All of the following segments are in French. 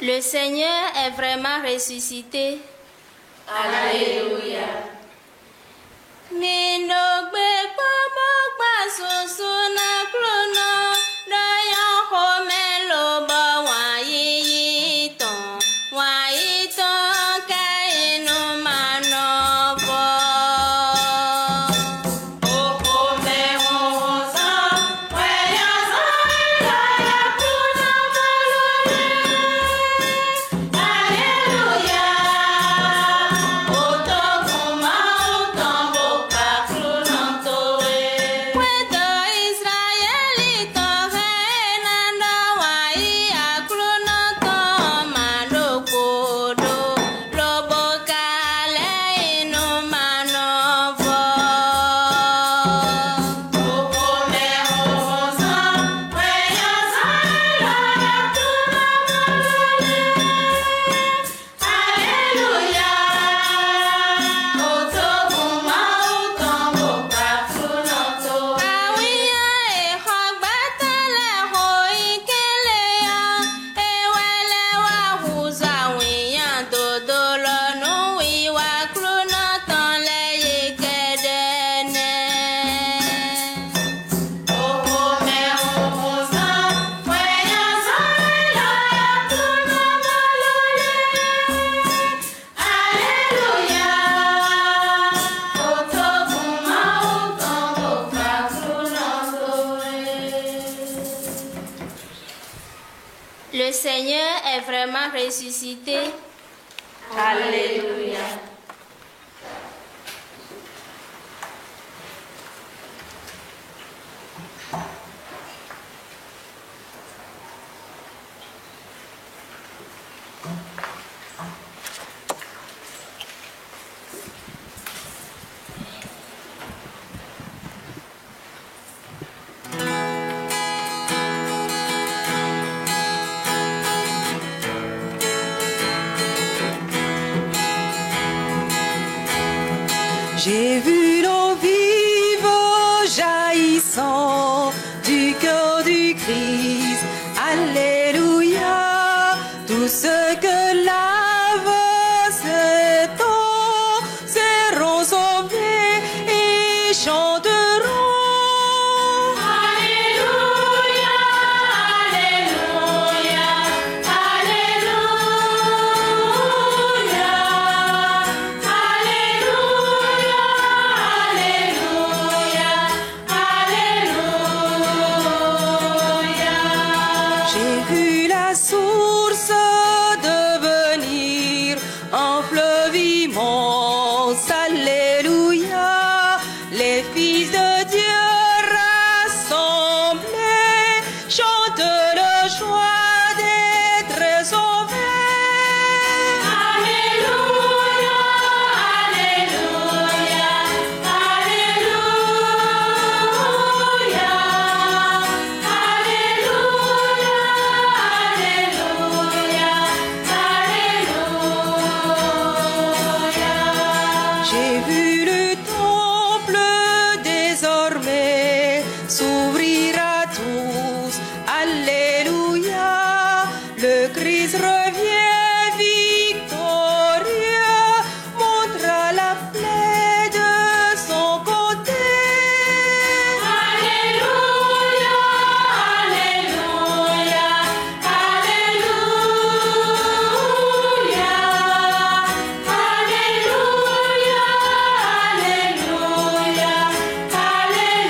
Le Seigneur est vraiment ressuscité. Alléluia. Le Seigneur est vraiment ressuscité. Alléluia. J'ai vu l'eau vive jaillissant du cœur du Christ. Alléluia. Tout ce que lave cet eau seront sauvés et chanteront. Alléluia, Alléluia, Alléluia, Alléluia, Alléluia, Alléluia. J'ai vu la source devenir un fleuve immense. Alléluia. Les fils de Dieu rassemblés chantent le joie d'être sauvés. Alléluia, Alléluia, Alléluia, Alléluia. J'ai vu le temple désormais s'ouvrir à tous. Alléluia. Le Christ revient victorieux, montre la plaie de son côté. Alléluia, Alléluia, Alléluia, Alléluia, Alléluia, Alléluia.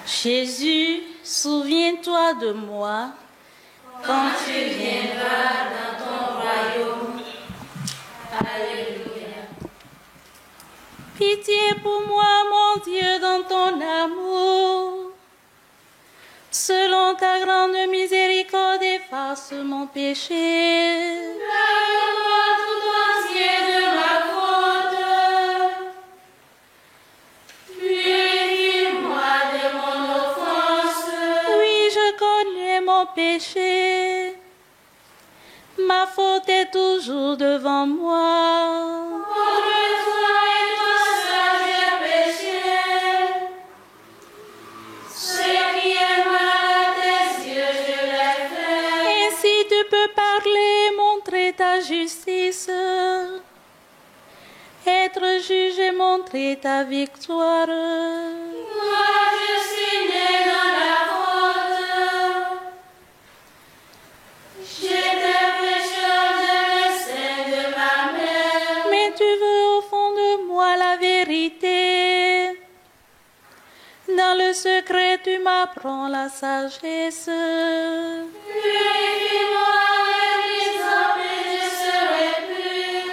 Jésus, souviens-toi de moi quand tu viendras dans ton royaume. Alléluia. Pitié pour moi, mon Dieu, dans ton amour. Selon ta grande miséricorde, efface mon péché. Lave-moi tout entier de ma faute. Purifie-moi de mon offense. Oui, je connais mon péché. Ma faute est toujours devant moi. Contre toi et toi seul j'ai péché. Ce qui est mal à tes yeux, je l'ai fait. Ainsi tu peux parler, montrer ta justice, être juge et montrer ta victoire. Moi, je suis né dans la faute. J'étais pécheur dès le sein de ma mère. Mais tu veux au fond de moi la vérité. Dans le secret, tu m'apprends la sagesse. Purifie-moi avec l'hysope et je serai pur.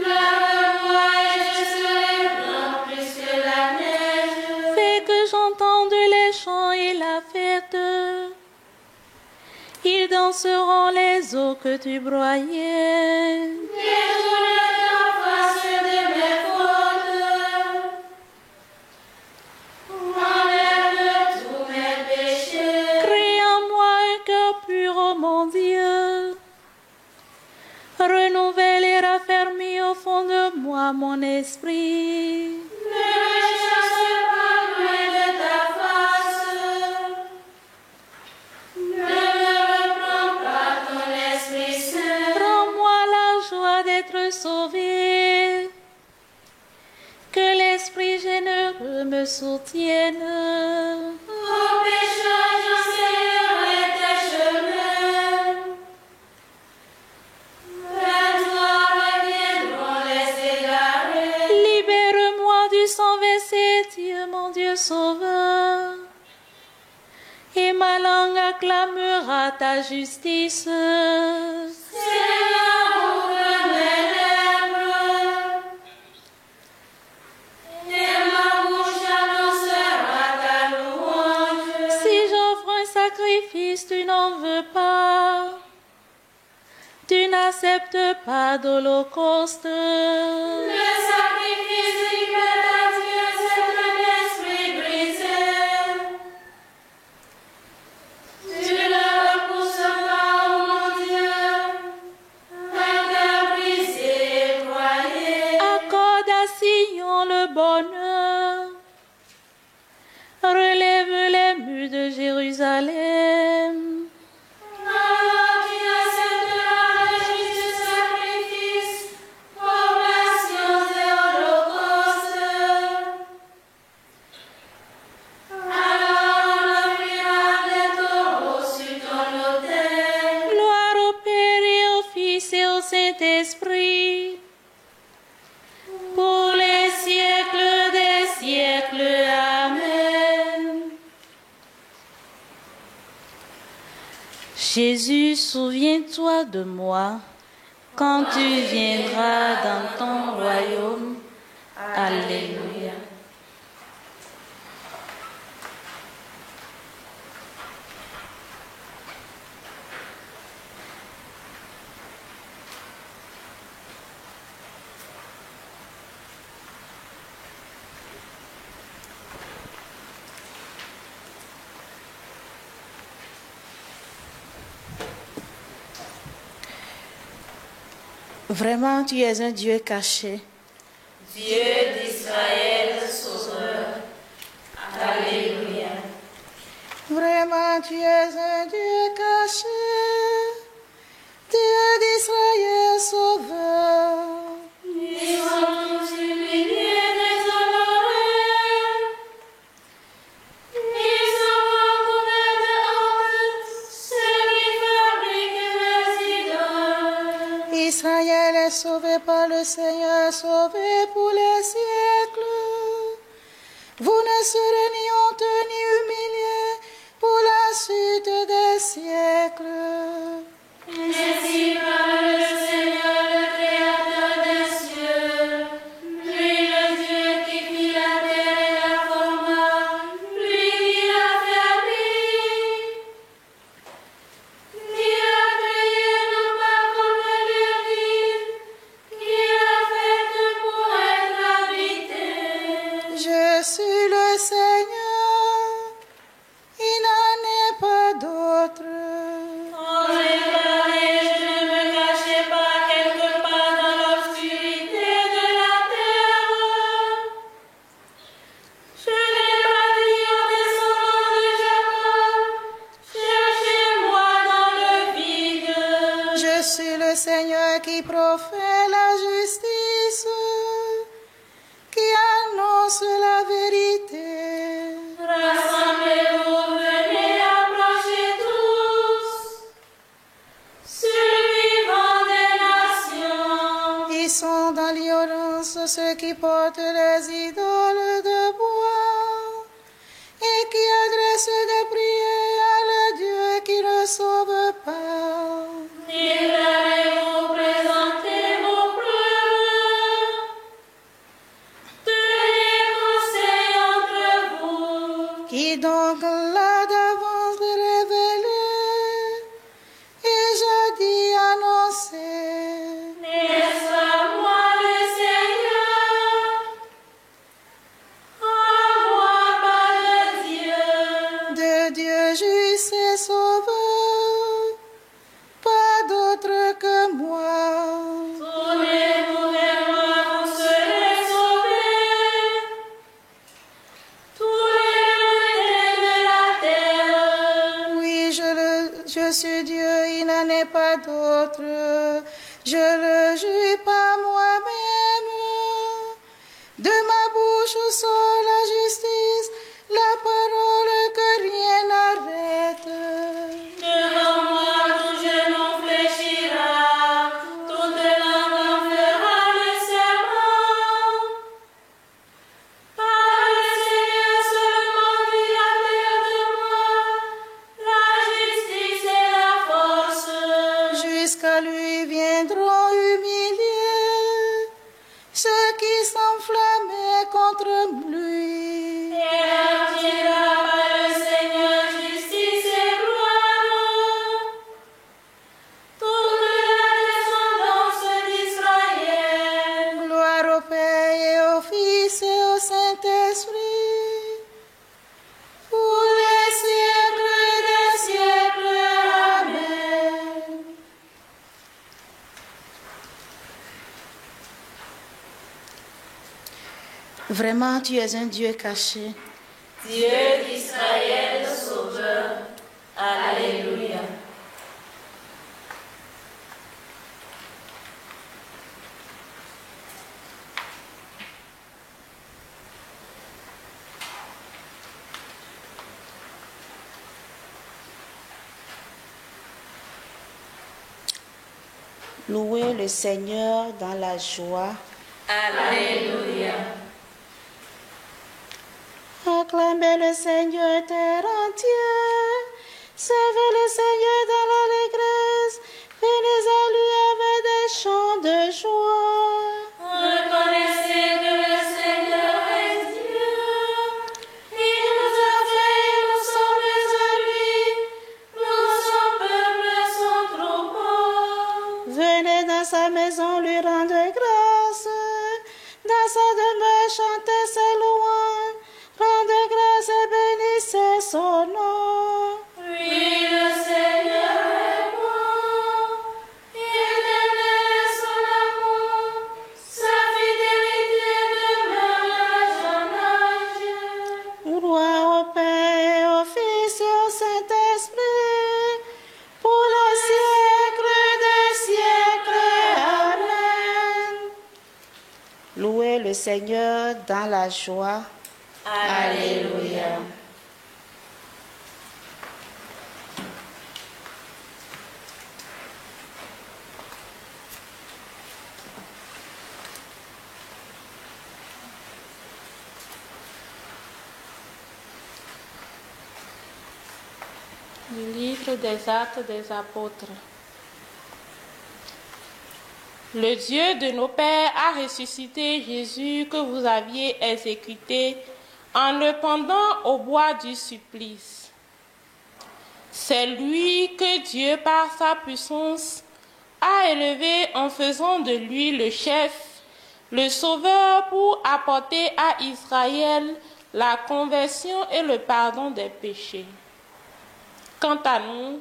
Lave-moi et je serai blanc plus que la neige. Fais que j'entende les chants et la fête. Ils danseront les eaux que tu broyais. Détourne ta face de mes fautes. Enlève tous mes péchés. Crée en moi un cœur pur, ô mon Dieu. Renouvelle et raffermis au fond de moi mon esprit. Ne me chasse pas loin de ta face. Ne me reprends pas ton Esprit Saint. Rends-moi la joie d'être sauvé. Que l'esprit généreux me soutienne. Ô pécheur, j'enseignerai tes chemins. Vers toi reviendront les égarés. Libère-moi du sang versé, Dieu, mon Dieu sauveur. Et ma langue acclamera ta justice. Seigneur, ouvre mes lèvres. Et ma bouche annoncera ta louange. Si j'offre un sacrifice, tu n'en veux pas. Tu n'acceptes pas d'holocauste. Le sacrifice qui plaît à Dieu, c'est un esprit brisé. Tu ne repousses pas, ô mon Dieu, un cœur brisé et broyé. Accorde à Sion le bonheur. Relève les murs de Jérusalem. Alors tu accepteras le juste sacrifice, oblations et holocaustes. Alors on offrira des taureaux sur ton autel. Gloire au Père et au Fils et au Saint-Esprit. Pour les siècles des siècles. Amen. Jésus, souviens-toi de moi quand tu viendras dans ton royaume. Alléluia. Vraiment, tu es un Dieu caché. Dieu d'Israël, sauveur. Alléluia. Vraiment, tu es un Dieu caché. Dieu d'Israël, sauveur. Ils sont tous humiliés, déshonorés. Ils sont recouverts de honte, ceux qui fabriquent les idoles. Israël est sauvé par le Seigneur, sauvé pour les siècles. Vous ne serez ni honteux ni humiliés pour la suite des siècles. Ainsi parle le Seigneur, le Créateur des cieux, lui le Dieu qui fit la terre et la forma, lui qui l'a fermée. Qui l'a créé non pas comme un lieu vide, qui l'a faite pour être habitée. Je suis le Seigneur, il n'en est pas d'autre. Osez parler, je ne me cachais pas quelque part dans l'obscurité de la terre. Je n'ai pas dit aux descendants de Jacob, cherchez-moi dans le vide. Je suis le Seigneur qui profère la justice, qui annonce la vérité. Rassemblez-vous, venez, approchez tous, sur le vivant des nations. Ils sont dans l'ignorance ceux qui portent les idoles de bois et qui adressent des prières à le Dieu qui ne sauve pas. Déclarez-vous, présentez vos preuves. Tenez conseil entre vous. Qui donc l'a d'avance révélé et jeudi annoncé? N'est-ce pas moi le Seigneur? En moi pas de Dieu. De Dieu juste et sauveur, pas d'autre que moi. Tournez-vous vers moi, vous serez sauvés. Tous les lointains de la terre. Oui, je suis Dieu, il n'en est pas d'autre. Je le jure par moi-même. De ma bouche sort la justice, la parole que rien n'arrête. Devant moi, tout genou fléchira, toute langue en fera le serment. Par le Seigneur seulement vit la terre de moi, la justice et la force. Jusqu'à lui viendront humilier ceux qui s'enflammaient contre lui. Et entiera par le Seigneur justice et gloire. Toute la descendance d'Israël. Gloire au Père et au Fils et au Saint-Esprit, pour les siècles des siècles. Amen. Vraiment, tu es un Dieu caché. Dieu d'Israël, Sauveur. Alléluia. Louez le Seigneur dans la joie. Alléluia. Acclamez le Seigneur terre entière. Servez le Seigneur dans l'allégresse. Venez à lui avec des chants de joie. Reconnaissez que le Seigneur est Dieu. Il nous a fait, nous sommes à lui. Nous, son peuple, son troupeau. Venez dans sa maison lui rendre grâce. Dans sa demeure chantez ses louanges. Rendez grâce et bénissez son nom. Oui, le Seigneur est bon. Éternel est son amour. Sa fidélité demeure à jamais. Gloire au Père et au Fils et au Saint-Esprit, pour les siècles des siècles. Amen. Louez le Seigneur dans la joie. Alléluia. Du livre des Actes des Apôtres. Le Dieu de nos pères a ressuscité Jésus que vous aviez exécuté en le pendant au bois du supplice. C'est lui que Dieu, par sa puissance, a élevé en faisant de lui le chef, le sauveur pour apporter à Israël la conversion et le pardon des péchés. Quant à nous,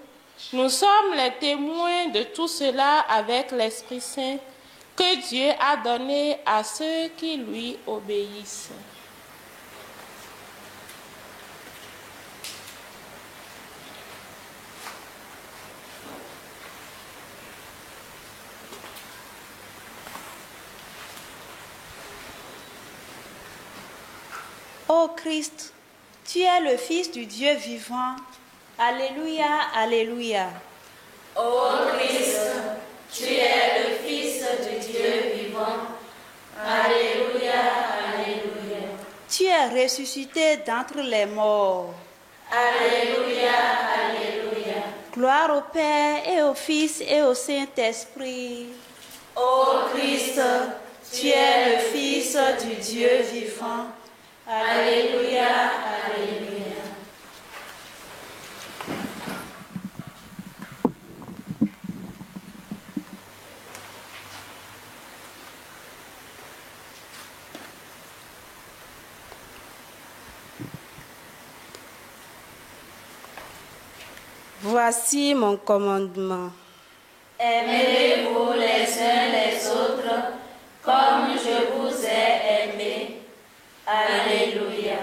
nous sommes les témoins de tout cela avec l'Esprit Saint que Dieu a donné à ceux qui lui obéissent. Ô Christ, tu es le Fils du Dieu vivant. Alléluia, alléluia. Ô Christ, tu es le Fils du Dieu vivant. Alléluia, alléluia. Tu es ressuscité d'entre les morts. Alléluia, alléluia. Gloire au Père et au Fils et au Saint-Esprit. Ô Christ, tu es le Fils du Dieu vivant. Alléluia, alléluia. Voici mon commandement. Aimez-vous les uns les autres comme je vous ai aimés. Alléluia.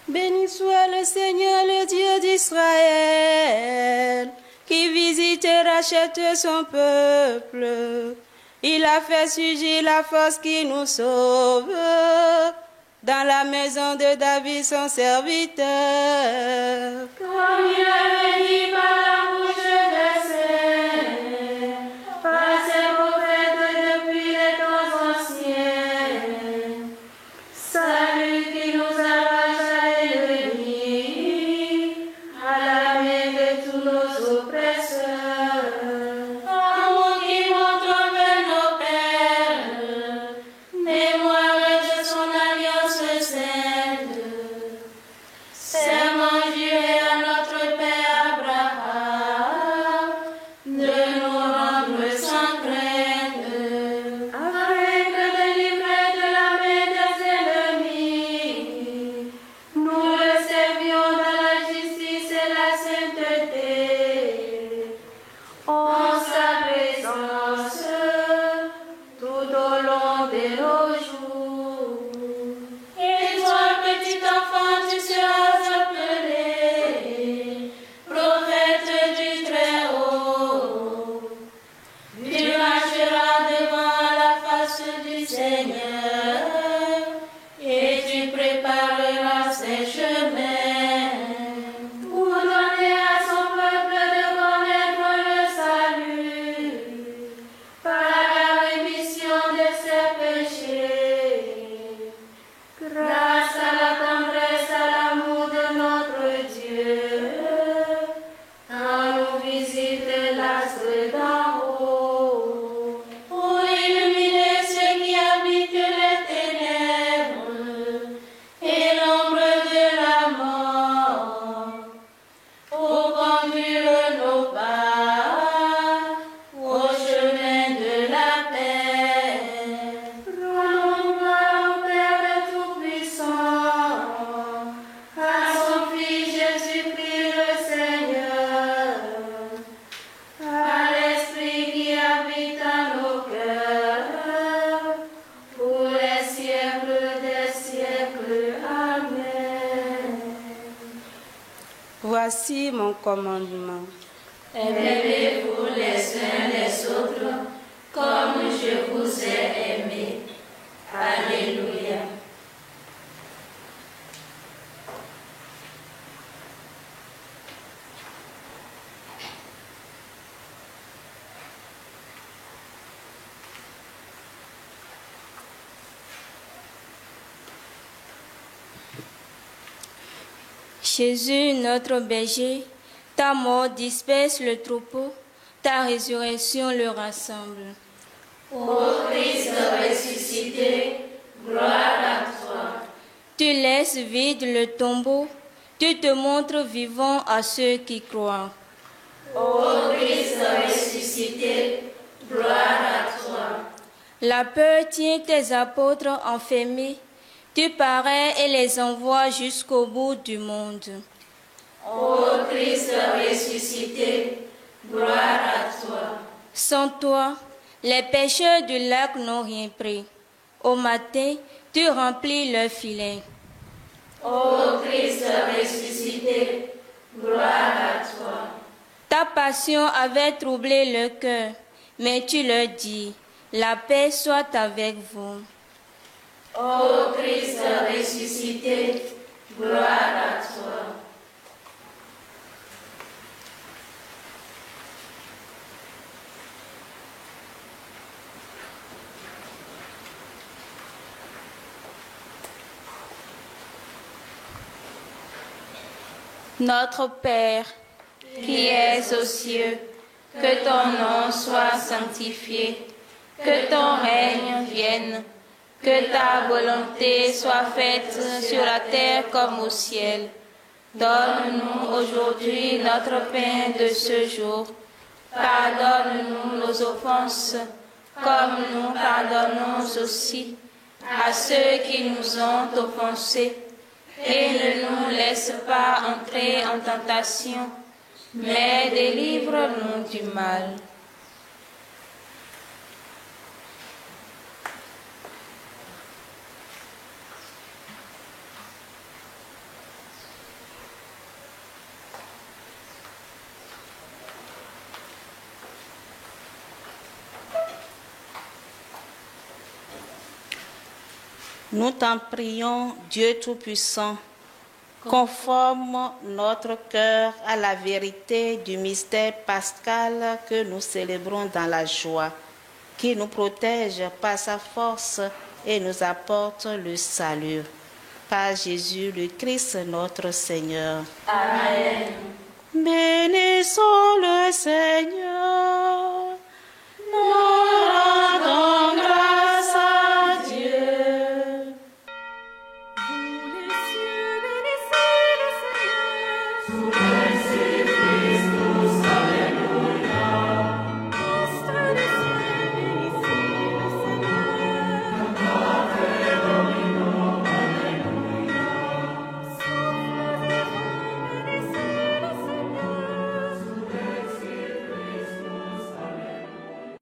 Béni soit le Seigneur, le Dieu d'Israël, qui visite et rachète son peuple. Il a fait surgir la force qui nous sauve dans la maison de David, son serviteur. Comme il avait dit par la bouche des saints, par ses prophètes depuis les temps anciens. Salut qui nous arrache à l'ennemi, à la main de tous nos oppresseurs. Amour qui montre vers nos pères, mémoire de son alliance sainte. Serment juré à notre Père Abraham, de nous rendre sans crainte, afin que délivrés de la main des ennemis, nous le servions dans la justice et la sainteté, en sa présence, tout au long de nos jours. Et toi, petit enfant, tu seras appelé prophète du Très-Haut. Tu marcheras devant la face du Seigneur et tu prépareras ses chemins pour donner à son peuple de connaître le salut par la rémission de ses péchés. Grâce à la tendresse, à l'amour de notre Dieu, quand nous visite l'astre d'en haut, pour illuminer ceux qui habitent les ténèbres et l'ombre de la mort, pour conduire nos pas au chemin de la paix. Rendons gloire au Père Tout-Puissant, à son Fils Jésus-Christ le Seigneur, à l'Esprit qui habite à nos cœurs, pour les siècles des siècles. Amen. Voici mon commandement. Aimez-vous les uns les autres comme je vous ai aimés. Alléluia. Jésus, notre berger, Ta mort disperse le troupeau, ta résurrection le rassemble. Ô Christ ressuscité, gloire à toi. Tu laisses vide le tombeau, tu te montres vivant à ceux qui croient. Ô Christ ressuscité, gloire à toi. La peur tient tes apôtres enfermés, tu parais et les envoies jusqu'au bout du monde. Ô Christ ressuscité, gloire à toi. Sans toi, les pêcheurs du lac n'ont rien pris. Au matin, tu remplis leur filet. Ô Christ ressuscité, gloire à toi. Ta passion avait troublé le cœur, mais tu leur dis, la paix soit avec vous. Ô Christ ressuscité, gloire à toi. Notre Père, qui es aux cieux, que ton nom soit sanctifié, que ton règne vienne, que ta volonté soit faite sur la terre comme au ciel. Donne-nous aujourd'hui notre pain de ce jour. Pardonne-nous nos offenses, comme nous pardonnons aussi à ceux qui nous ont offensés. Et ne nous laisse pas entrer en tentation, mais délivre-nous du mal. Nous t'en prions, Dieu Tout-Puissant, conforme notre cœur à la vérité du mystère pascal que nous célébrons dans la joie, qui nous protège par sa force et nous apporte le salut. Par Jésus le Christ notre Seigneur. Amen. Bénissons le Seigneur.